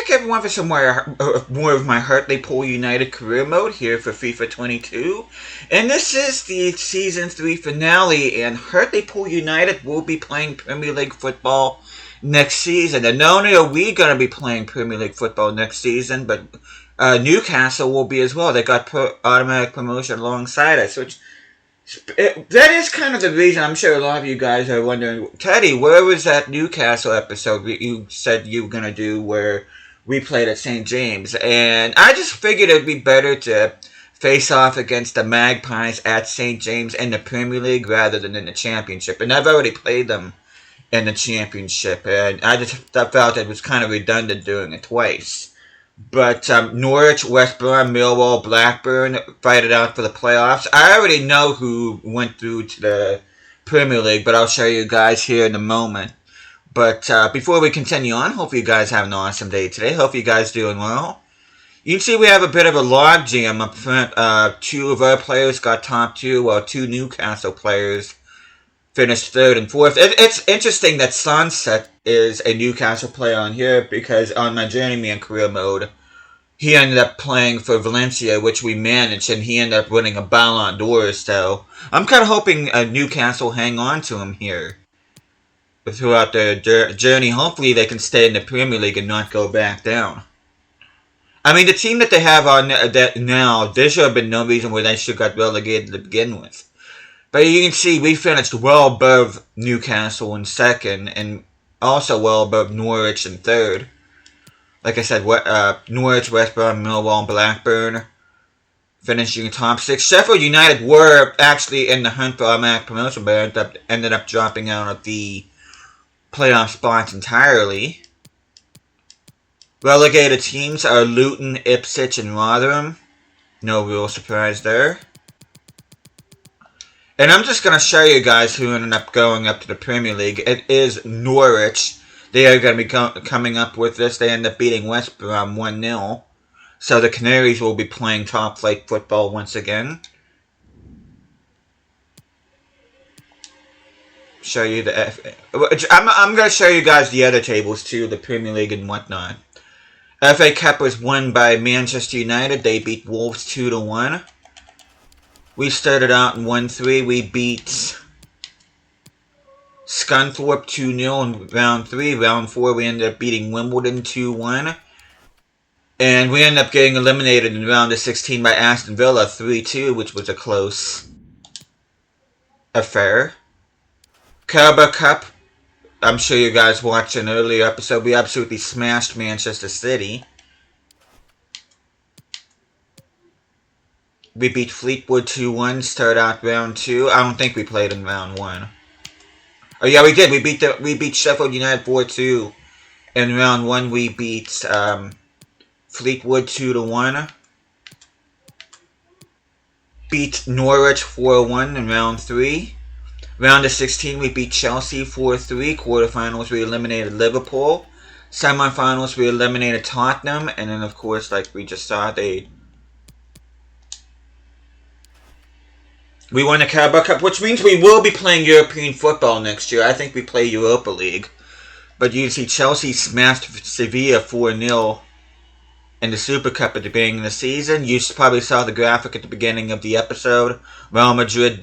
back everyone for some more of my Hartlepool United career mode here for FIFA 22. And this is the Season 3 finale, and Hartlepool United will be playing Premier League football next season. And not only are we going to be playing Premier League football next season, but Newcastle will be as well. They got automatic promotion alongside us, which that is kind of the reason. I'm sure a lot of you guys are wondering, Teddy, where was that Newcastle episode you said you were going to do where we played at St. James? And I just figured it would be better to face off against the Magpies at St. James in the Premier League rather than in the Championship. And I've already played them in the Championship, and I just felt it was kind of redundant doing it twice. But Norwich, West Brom, Millwall, Blackburn fight it out for the playoffs. I already know who went through to the Premier League, but I'll show you guys here in a moment. But before we continue on, hope you guys have an awesome day today. Hope you guys doing well. You can see we have a bit of a log jam up front. Two of our players got top two, while two Newcastle players finished third and fourth. It's interesting that Sunset is a Newcastle player on here, because on my Journeyman career mode, he ended up playing for Valencia, which we managed, and he ended up winning a Ballon d'Or. So I'm kind of hoping Newcastle hang on to him here throughout their journey. Hopefully they can stay in the Premier League and not go back down. I mean, the team that they have on that now, there should have been no reason why they should have got relegated to begin with. But you can see we finished well above Newcastle in second, and also well above Norwich in third. Like I said, Norwich, West Brom, Millwall, and Blackburn finishing top six. Sheffield United were actually in the hunt for automatic promotion, but ended up dropping out of the playoff spots entirely. Relegated teams are Luton, Ipswich, and Rotherham. No real surprise there. And I'm just going to show you guys who ended up going up to the Premier League. It is Norwich. They are going to be coming up with this. They end up beating West Brom 1-0. So the Canaries will be playing top flight football once again. Show you the I'm going to show you guys the other tables too, the Premier League and whatnot. FA Cup was won by Manchester United. They beat Wolves 2-1. We started out in 1-3. We beat Scunthorpe 2-0 in round 3. Round 4, we ended up beating Wimbledon 2-1. And we ended up getting eliminated in round of 16 by Aston Villa 3-2, which was a close affair. Carabao Cup, I'm sure you guys watched an earlier episode. We absolutely smashed Manchester City. We beat Fleetwood 2-1, start out round 2. I don't think we played in round 1. Oh yeah, we did. We beat Sheffield United 4-2. In round 1, we beat Fleetwood 2-1. Beat Norwich 4-1 in round 3. Round of 16, we beat Chelsea 4-3. Quarterfinals, we eliminated Liverpool. Semifinals, we eliminated Tottenham. And then, of course, like we just saw, we won the Carabao Cup, which means we will be playing European football next year. I think we play Europa League. But you see Chelsea smashed Sevilla 4-0 in the Super Cup at the beginning of the season. You probably saw the graphic at the beginning of the episode. Real Madrid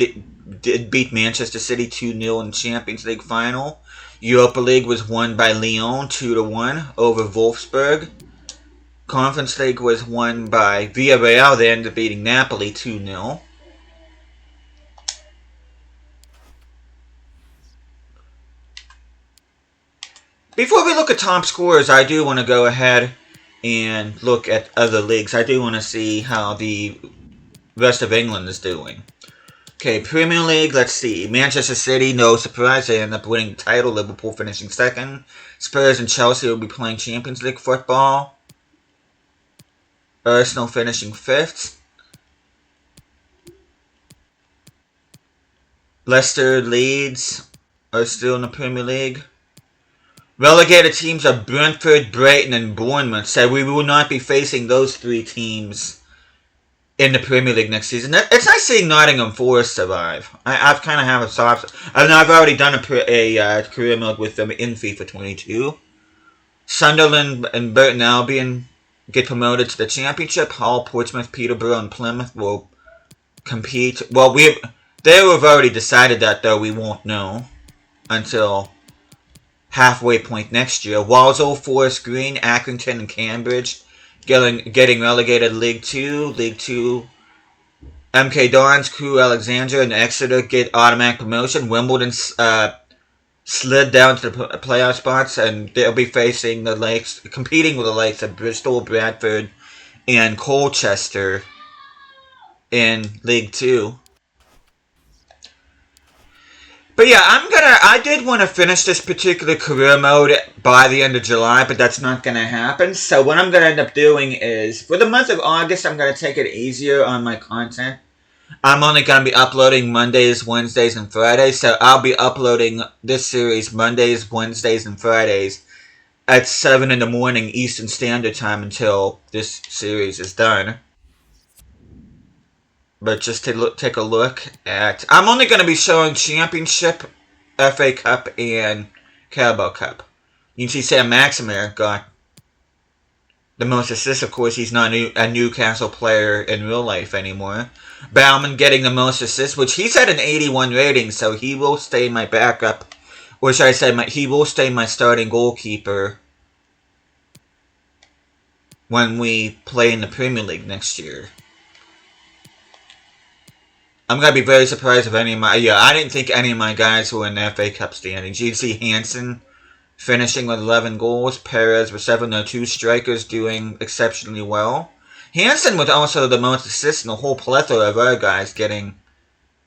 did beat Manchester City 2-0 in the Champions League final. Europa League was won by Lyon 2-1 over Wolfsburg. Conference League was won by Villarreal. They ended up beating Napoli 2-0. Before we look at top scorers, I do want to go ahead and look at other leagues. I do want to see how the rest of England is doing. Okay, Premier League, let's see. Manchester City, no surprise, they end up winning the title. Liverpool finishing second. Spurs and Chelsea will be playing Champions League football. Arsenal finishing fifth. Leicester, Leeds are still in the Premier League. Relegated teams are Brentford, Brighton, and Bournemouth. So we will not be facing those three teams in the Premier League next season. It's nice seeing Nottingham Forest survive. I've kind of have a soft... I mean, I've already done a career mode with them in FIFA 22. Sunderland and Burton Albion get promoted to the Championship. Hull, Portsmouth, Peterborough, and Plymouth will compete. Well, they have already decided that, though we won't know until halfway point next year. Walsall, Forest Green, Accrington, and Cambridge getting relegated League 2. League 2, MK Dons, Crewe, Alexandria, and Exeter get automatic promotion. Wimbledon slid down to the playoff spots, and they'll be facing competing with the likes of Bristol, Bradford, and Colchester in League 2. But yeah, I did want to finish this particular career mode by the end of July, but that's not gonna happen. So what I'm gonna end up doing is, for the month of August, I'm gonna take it easier on my content. I'm only gonna be uploading Mondays, Wednesdays, and Fridays, so I'll be uploading this series Mondays, Wednesdays, and Fridays at 7 in the morning Eastern Standard Time until this series is done. But just to take a look at... I'm only going to be showing Championship, FA Cup, and Carabao Cup. You can see Sam Maximer got the most assists. Of course, he's not a Newcastle player in real life anymore. Bauman getting the most assists, which he's at an 81 rating, so he will stay my backup. Or should I say, he will stay my starting goalkeeper when we play in the Premier League next year. I'm going to be very surprised if any of my... Yeah, I didn't think any of my guys were in the FA Cup standings. You can see Hansen finishing with 11 goals. Perez with 7. The two strikers doing exceptionally well. Hansen was also the most assists in the whole plethora of other guys getting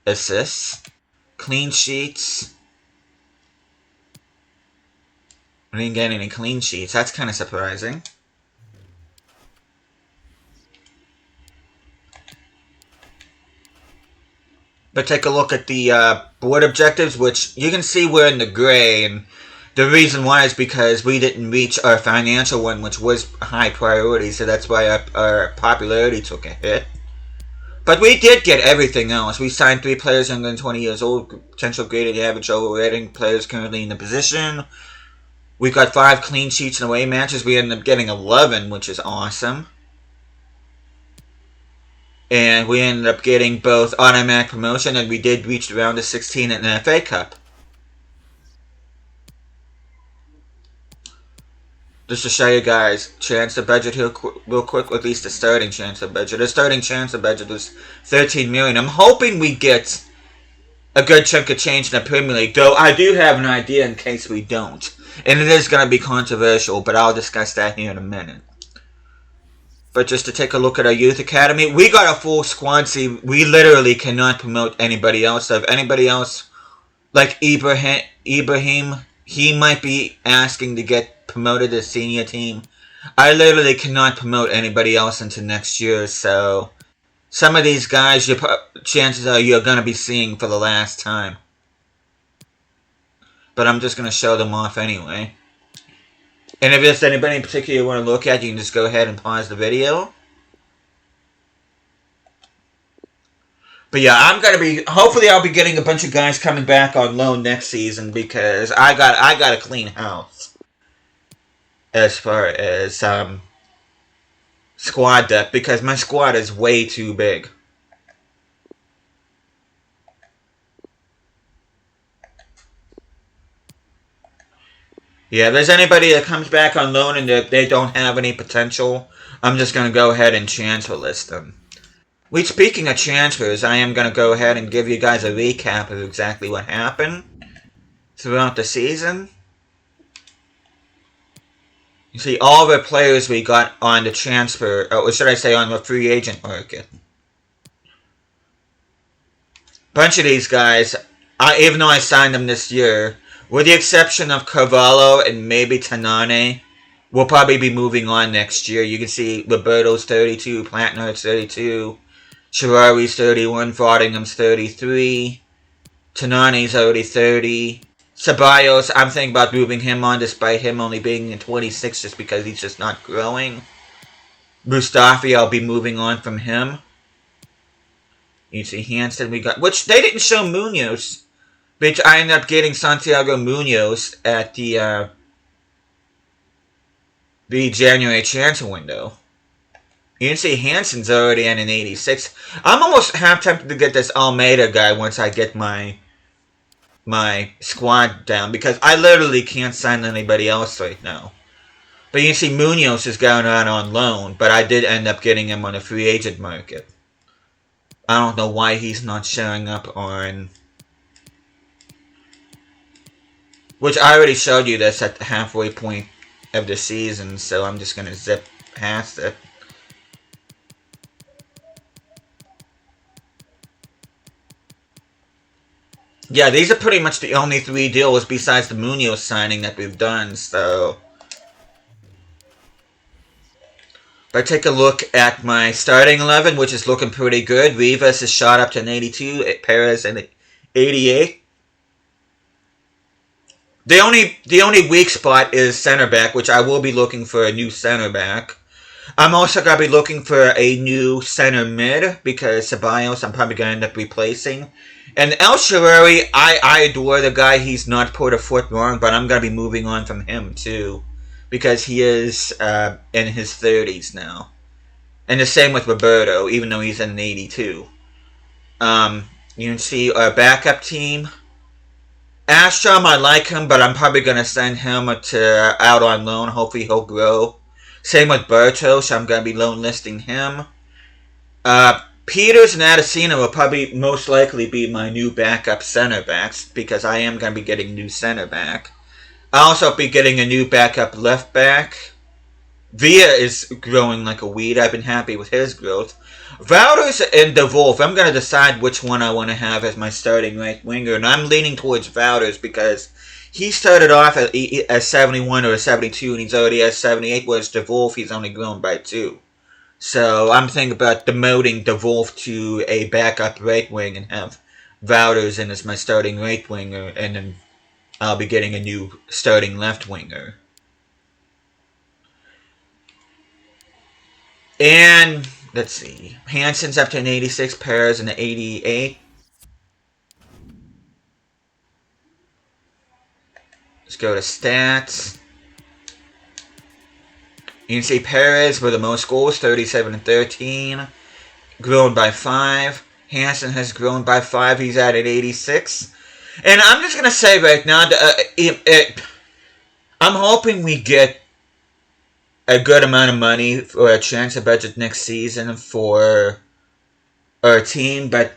assists. Clean sheets. I didn't get any clean sheets. That's kind of surprising. But take a look at the board objectives, which you can see we're in the gray, and the reason why is because we didn't reach our financial one, which was high priority, so that's why our popularity took a hit. But we did get everything else. We signed 3 players younger than 20 years old, potential graded average overrating players currently in the position. We got 5 clean sheets in away matches. We ended up getting 11, which is awesome. And we ended up getting both automatic promotion, and we did reach the round of 16 in the FA Cup. Just to show you guys, chance of budget here real quick, at least the starting chance of budget. The starting chance of budget was 13 million. I'm hoping we get a good chunk of change in the Premier League, though I do have an idea in case we don't. And it is going to be controversial, but I'll discuss that here in a minute. But just to take a look at our youth academy, we got a full squad. See, we literally cannot promote anybody else. So if anybody else, like Ibrahim, he might be asking to get promoted to senior team. I literally cannot promote anybody else into next year. So some of these guys, chances are you're going to be seeing for the last time. But I'm just going to show them off anyway. And if there's anybody in particular you want to look at, you can just go ahead and pause the video. But yeah, hopefully I'll be getting a bunch of guys coming back on loan next season, because I got a clean house as far as squad depth, because my squad is way too big. Yeah, if there's anybody that comes back on loan and they don't have any potential, I'm just going to go ahead and transfer list them. Speaking of transfers, I am going to go ahead and give you guys a recap of exactly what happened throughout the season. You see all the players we got on the transfer, or should I say on the free agent market. Bunch of these guys, even though I signed them this year, with the exception of Carvalho and maybe Tanane, we'll probably be moving on next year. You can see Roberto's 32, Plantner's 32, Sherrari's 31, Frottingham's 33, Tanane's already 30. Ceballos, I'm thinking about moving him on despite him only being in 26 just because he's just not growing. Mustafi, I'll be moving on from him. You see Hansen, we got, which they didn't show Munoz. Which I ended up getting Santiago Munoz at the the January transfer window. You can see Hansen's already at an 86. I'm almost half tempted to get this Almeida guy once I get my squad down, because I literally can't sign anybody else right now. But you can see Munoz is going out on loan, but I did end up getting him on a free agent market. I don't know why he's not showing up on... Which I already showed you this at the halfway point of the season, so I'm just going to zip past it. Yeah, these are pretty much the only 3 deals besides the Munoz signing that we've done, so... If I take a look at my starting 11, which is looking pretty good, Rivas is shot up to an 82, Perez an 88. The only weak spot is center back, which I will be looking for a new center back. I'm also going to be looking for a new center mid, because Ceballos I'm probably going to end up replacing. And El Shaarawy, I adore the guy. He's not put a foot wrong, but I'm going to be moving on from him too, because he is in his 30s now. And the same with Roberto, even though he's in an 82. You can see our backup team. Astrom, I like him, but I'm probably going to send him out on loan. Hopefully he'll grow. Same with Bertos, I'm going to be loan listing him. Peters and Adesina will probably most likely be my new backup center backs, because I am going to be getting a new center back. I'll also be getting a new backup left back. Villa is growing like a weed. I've been happy with his growth. Wouters and De Wolf, I'm going to decide which one I want to have as my starting right winger, and I'm leaning towards Wouters because he started off at 71 or 72, and he's already at 78, whereas De Wolf, he's only grown by 2. So I'm thinking about demoting De Wolf to a backup right wing and have Wouters in as my starting right winger, and then I'll be getting a new starting left winger. And let's see, Hansen's up to an 86, Perez an 88. Let's go to stats. You can see Perez with the most goals, 37 and 13. Grown by 5. Hansen has grown by 5. He's at an 86. And I'm just going to say right now, I'm hoping we get a good amount of money for a transfer budget next season for our team. But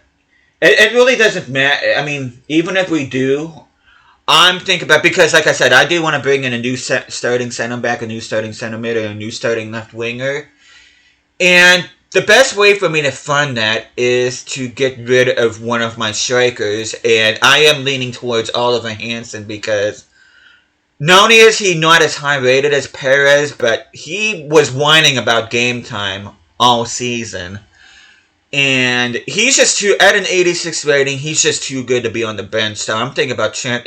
it really doesn't matter. I mean, even if we do, I'm thinking about, because like I said, I do want to bring in a new starting center back, a new starting center mid, and a new starting left winger. And the best way for me to fund that is to get rid of one of my strikers, and I am leaning towards Oliver Hansen, because not only is he not as high rated as Perez, but he was whining about game time all season. And he's just too, at an 86 rating, he's just too good to be on the bench. So I'm thinking about, I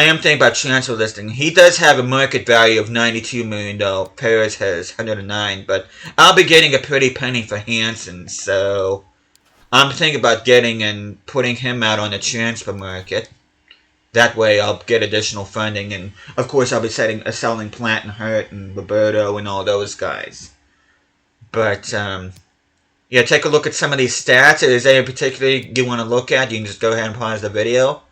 am thinking about transfer listing. He does have a market value of $92 million. Perez has 109, but I'll be getting a pretty penny for Hansen. So I'm thinking about getting and putting him out on the transfer market. That way I'll get additional funding. And of course I'll be selling Platt and Hurt and Roberto and all those guys. But, yeah, take a look at some of these stats. If there's any particular you want to look at, you can just go ahead and pause the video.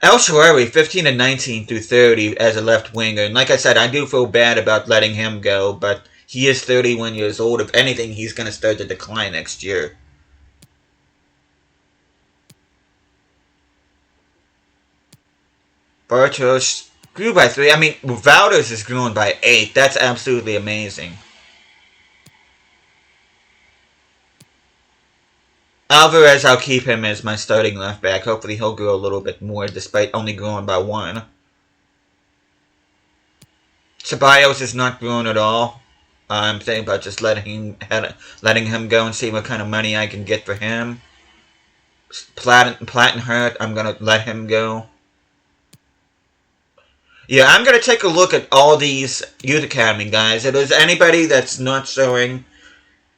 El Shaarawy, 15 and 19 through 30 as a left winger. And like I said, I do feel bad about letting him go, but he is 31 years old. If anything, he's going to start to decline next year. Bartos grew by 3. I mean, Wouters has grown by 8. That's absolutely amazing. Alvarez, I'll keep him as my starting left back. Hopefully he'll grow a little bit more despite only growing by 1. Ceballos is not growing at all. I'm thinking about just letting him go and see what kind of money I can get for him. Platt and Hurt, I'm going to let him go. Yeah, I'm going to take a look at all these Youth Academy guys. If there's anybody that's not showing...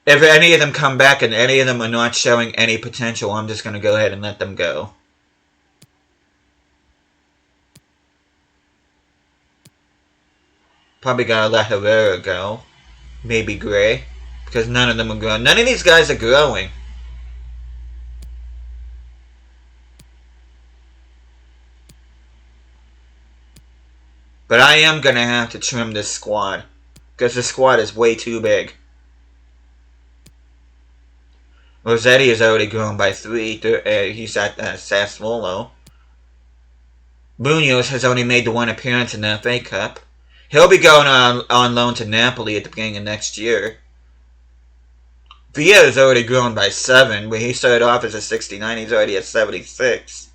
If any of them come back and any of them are not showing any potential, I'm just going to go ahead and let them go. Probably gotta let Herrera go. Maybe Gray. Because none of them are growing. None of these guys are growing. But I am going to have to trim this squad. Because the squad is way too big. Rossetti has already grown by 3. He's at Sassuolo. Munoz has only made the 1 appearance in the FA Cup. He'll be going on loan to Napoli at the beginning of next year. Villa has already grown by 7. When he started off as a 69, he's already at 76.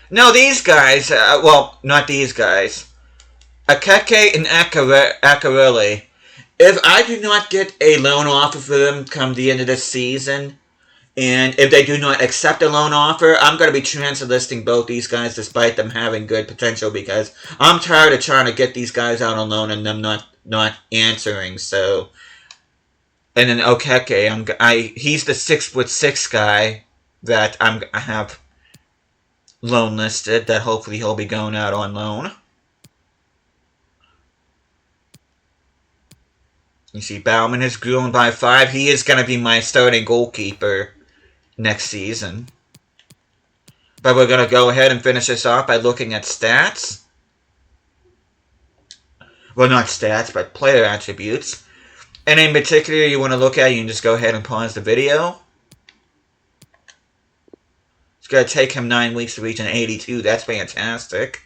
No, these guys, well, not these guys. Akeke and Akarele. If I do not get a loan offer for them come the end of this season, and if they do not accept a loan offer, I'm going to be transfer listing both these guys despite them having good potential because I'm tired of trying to get these guys out on loan and them not answering. So, and then Okeke, he's the 6'6" guy that I have loan listed that hopefully he'll be going out on loan. You see, Bauman has grown by 5. He is going to be my starting goalkeeper next season. But we're going to go ahead and finish this off by looking at stats. Well, not stats, but player attributes. And in particular you want to look at, you can just go ahead and pause the video. It's going to take him 9 weeks to reach an 82. That's fantastic.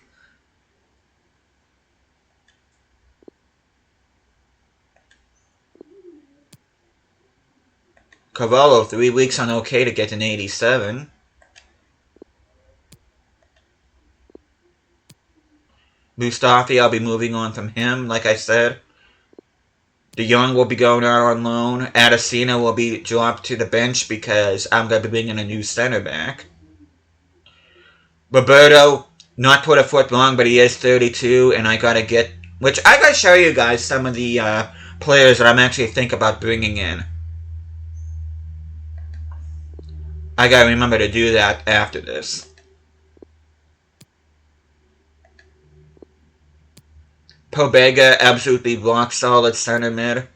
Cavallo, 3 weeks on okay to get an 87. Mustafi, I'll be moving on from him, like I said. De Jong will be going out on loan. Adesina will be dropped to the bench because I'm going to be bringing a new center back. Roberto, not put a foot wrong, but he is 32, and I got to get... Which, I got to show you guys some of the players that I'm actually thinking about bringing in. I gotta remember to do that after this. Pobega, absolutely rock solid center mid.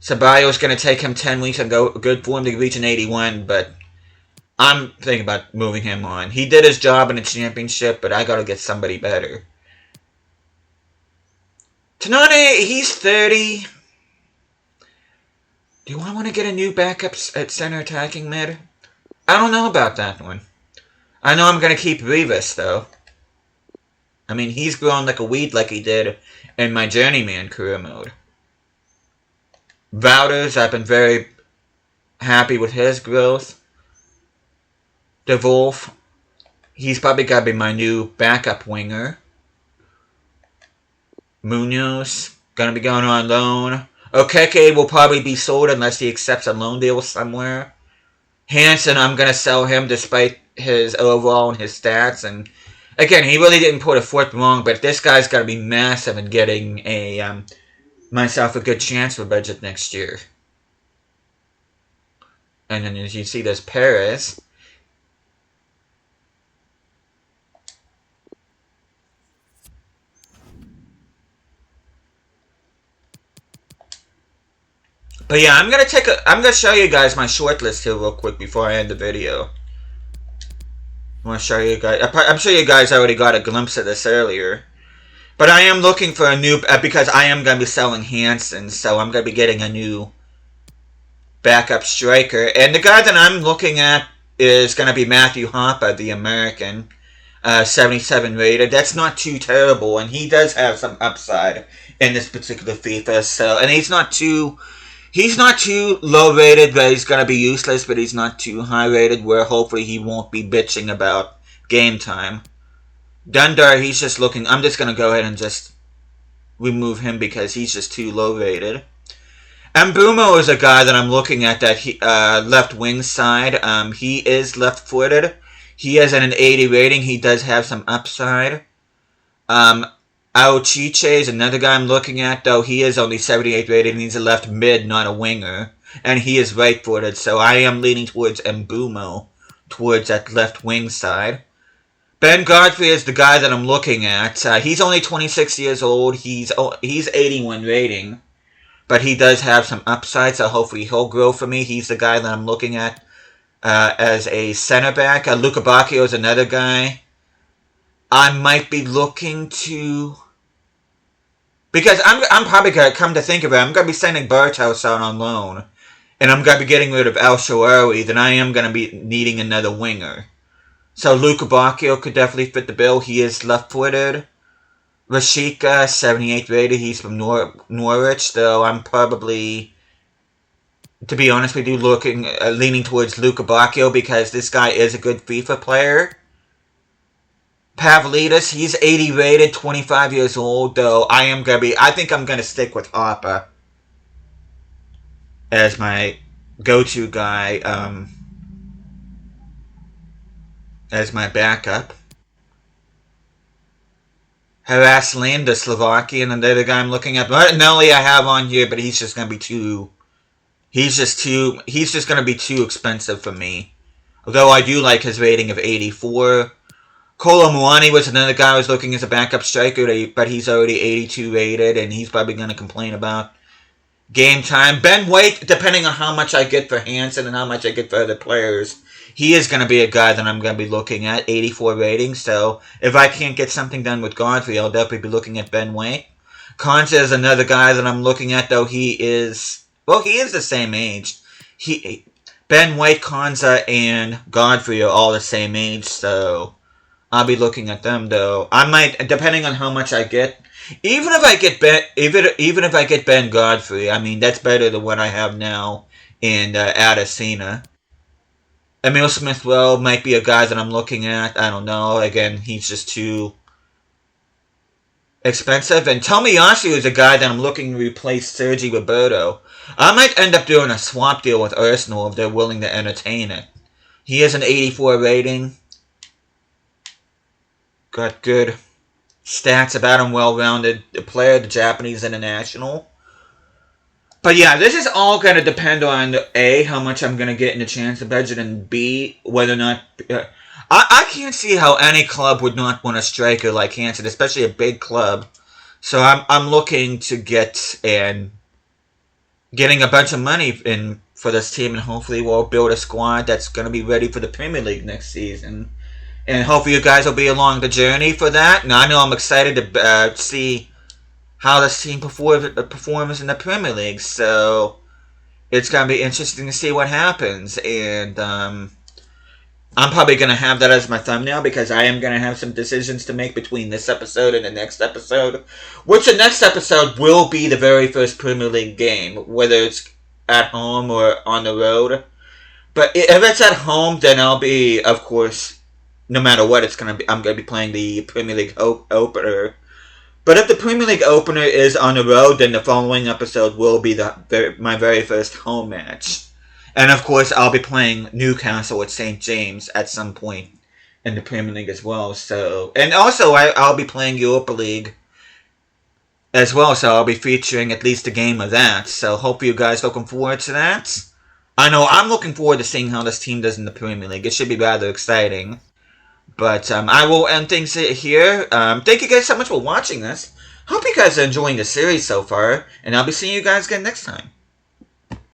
Ceballos gonna take him 10 weeks and go good for him to reach an 81, but I'm thinking about moving him on. He did his job in the championship, but I gotta get somebody better. Tanane, he's 30. Do I want to get a new backup at center attacking mid? I don't know about that one. I know I'm going to keep Rivas, though. I mean, he's grown like a weed like he did in my Journeyman career mode. Wouters, I've been very happy with his growth. De Wolf, he's probably got to be my new backup winger. Munoz, going to be going on loan. Okeke will probably be sold unless he accepts a loan deal somewhere. Hansen, I'm going to sell him despite his overall and his stats. And again, he really didn't put a foot wrong, but this guy's got to be massive in getting myself a good chance for budget next year. And then as you see, there's Perez. But yeah, I'm gonna show you guys my short list here real quick before I end the video. I want to show you guys. I'm sure you guys already got a glimpse of this earlier. But I am looking for a new, because I am gonna be selling Hansen, so I'm gonna be getting a new backup striker. And the guy that I'm looking at is gonna be Matthew Hopper, the American, 77 rated. That's not too terrible, and he does have some upside in this particular FIFA. So, and he's not too low rated where he's going to be useless, but he's not too high rated where hopefully he won't be bitching about game time. Dundar, he's just looking... I'm just going to go ahead and just remove him because he's just too low rated. Mbumo is a guy that I'm looking at that left wing side. He is left footed. He has an 80 rating. He does have some upside. Aochiche is another guy I'm looking at, though he is only 78 rated and he's a left mid, not a winger. And he is right-footed, so I am leaning towards Mbumo towards that left wing side. Ben Godfrey is the guy that I'm looking at. He's only 26 years old. He's 81 rating, but he does have some upside, so hopefully he'll grow for me. He's the guy that I'm looking at as a center back. Luca Bacchio is another guy. I might be looking to... Because I'm probably going to come to think of it, I'm going to be sending Bartos out on loan. And I'm going to be getting rid of El Shaarawy, then I am going to be needing another winger. So Luca Bacchio could definitely fit the bill. He is left-footed. Rashica, 78 rated. He's from Norwich, though I'm probably, to be honest with you, leaning towards Luca Bacchio because this guy is a good FIFA player. Pavlidis, he's 80 rated, 25 years old, though I think I'm going to stick with Harper as my go-to guy, as my backup. Haraslin, the Slovakian, another guy I'm looking at. Martinelli I have on here, but he's just going to be too... He's just going to be too expensive for me. Although I do like his rating of 84. Kolo Muani was another guy I was looking as a backup striker, but he's already 82 rated, and he's probably going to complain about game time. Ben White, depending on how much I get for Hansen and how much I get for other players, he is going to be a guy that I'm going to be looking at, 84 rating. So if I can't get something done with Godfrey, I'll definitely be looking at Ben White. Konza is another guy that I'm looking at, though he is the same age. Ben White, Konza, and Godfrey are all the same age, so I'll be looking at them, though. I might, depending on how much I get. Even if I get Ben Godfrey, I mean that's better than what I have now in Adesina. Emil Smith-Rowe might be a guy that I'm looking at. I don't know. Again, he's just too expensive. And Tomiyasu is a guy that I'm looking to replace Sergi Roberto. I might end up doing a swap deal with Arsenal if they're willing to entertain it. He has an 84 rating. Got good stats about him, well-rounded player, the Japanese international. But yeah, this is all going to depend on A, how much I'm going to get in the chance of budget, and B, whether or not... I can't see how any club would not want a striker like Hansen, especially a big club. So I'm looking to getting a bunch of money in for this team, and hopefully we'll build a squad that's going to be ready for the Premier League next season. And hopefully you guys will be along the journey for that. And I know I'm excited to see how this team performs in the Premier League. So it's going to be interesting to see what happens. And I'm probably going to have that as my thumbnail because I am going to have some decisions to make between this episode and the next episode. Which the next episode will be the very first Premier League game, whether it's at home or on the road. But if it's at home, then I'll be, of course... No matter what, I'm going to be playing the Premier League opener. But if the Premier League opener is on the road, then the following episode will be my very first home match. And of course, I'll be playing Newcastle at St. James at some point in the Premier League as well. So, and also, I'll be playing Europa League as well, so I'll be featuring at least a game of that. So, hope you guys are looking forward to that. I know I'm looking forward to seeing how this team does in the Premier League. It should be rather exciting. But I will end things here. Thank you guys so much for watching this. Hope you guys are enjoying the series so far. And I'll be seeing you guys again next time.